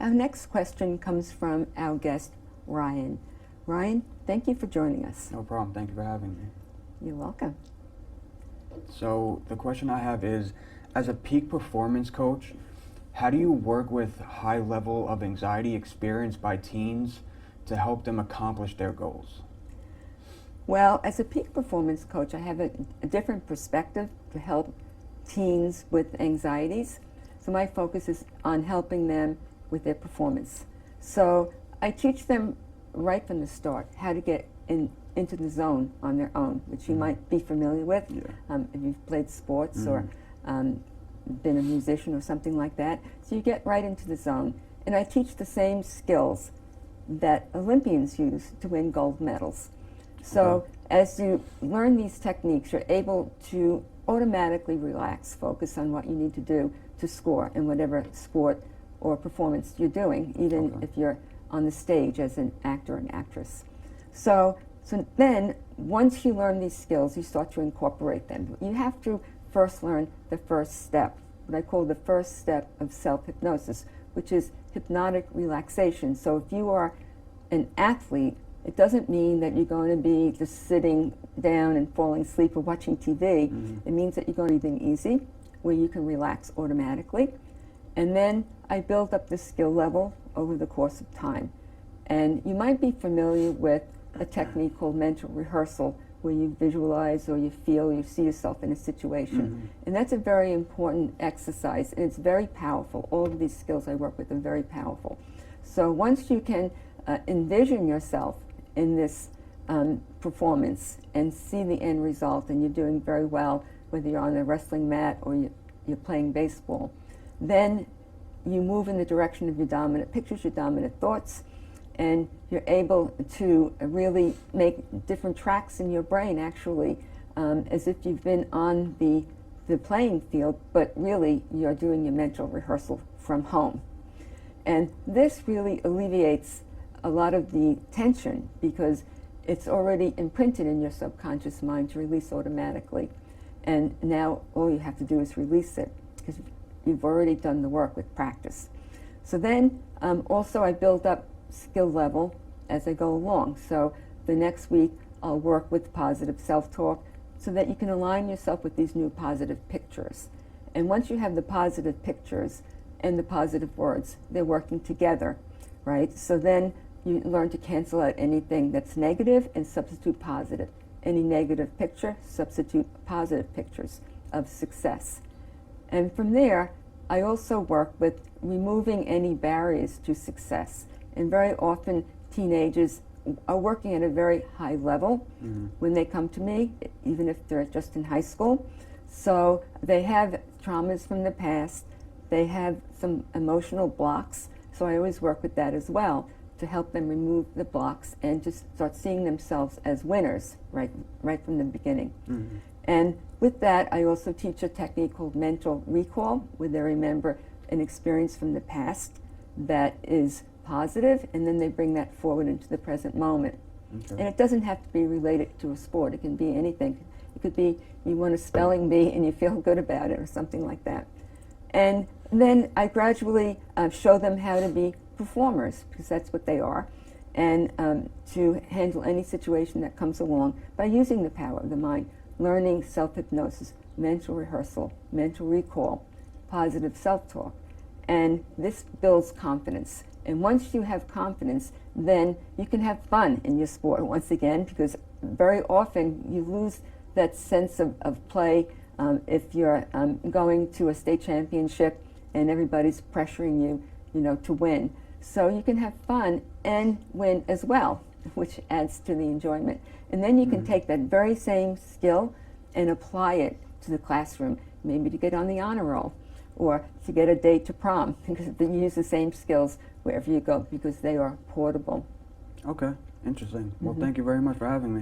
Our next question comes from our guest, Ryan. Ryan, thank you for joining us. No problem. Thank you for having me. You're welcome. So the question I have is, as a peak performance coach, how do you work with high level of anxiety experienced by teens to help them accomplish their goals? Well, as a peak performance coach, I have a different perspective to help teens with anxieties. So my focus is on helping them with their performance. So I teach them right from the start how to get into the zone on their own, which you might be familiar with if you've played sports or been a musician or something like that. So you get right into the zone. And I teach the same skills that Olympians use to win gold medals. So as you learn these techniques, you're able to automatically relax, focus on what you need to do to score in whatever sport or performance you're doing, even if you're on the stage as an actor and actress. So then, once you learn these skills, you start to incorporate them. You have to first learn the first step, what I call the first step of self-hypnosis, which is hypnotic relaxation. So if you are an athlete, it doesn't mean that you're going to be just sitting down and falling asleep or watching TV. It means that you're going to be breathing easy, where you can relax automatically. And then I build up the skill level over the course of time. And you might be familiar with a technique called mental rehearsal, where you visualize or you feel, you see yourself in a situation. And that's a very important exercise, and it's very powerful. All of these skills I work with are very powerful. So once you can envision yourself in this performance and see the end result, and you're doing very well, whether you're on the wrestling mat or you're playing baseball, then you move in the direction of your dominant pictures, your dominant thoughts, and you're able to really make different tracks in your brain, actually, as if you've been on the playing field, but really you're doing your mental rehearsal from home. And this really alleviates a lot of the tension, because it's already imprinted in your subconscious mind to release automatically. And now all you have to do is release it, because you've already done the work with practice. So then also I build up skill level as I go along. So the next week I'll work with positive self-talk so that you can align yourself with these new positive pictures. And once you have the positive pictures and the positive words, they're working together, right? So then you learn to cancel out anything that's negative and substitute positive. Any negative picture, substitute positive pictures of success. And from there, I also work with removing any barriers to success. And very often, teenagers are working at a very high level when they come to me, even if they're just in high school. So they have traumas from the past. They have some emotional blocks. So I always work with that as well, to help them remove the blocks and just start seeing themselves as winners right from the beginning. And with that, I also teach a technique called mental recall, where they remember an experience from the past that is positive, and then they bring that forward into the present moment. And it doesn't have to be related to a sport. It can be anything. It could be you won a spelling bee and you feel good about it, or something like that. And then I gradually show them how to be performers, because that's what they are, and to handle any situation that comes along by using the power of the mind, learning self-hypnosis, mental rehearsal, mental recall, positive self-talk. And this builds confidence. And once you have confidence, then you can have fun in your sport once again, because very often you lose that sense of play if you're going to a state championship and everybody's pressuring you, to win. So you can have fun and win as well, which adds to the enjoyment. And then you can take that very same skill and apply it to the classroom, maybe to get on the honor roll, or to get a date to prom, because you use the same skills wherever you go, because they are portable. Okay, interesting. Well, thank you very much for having me.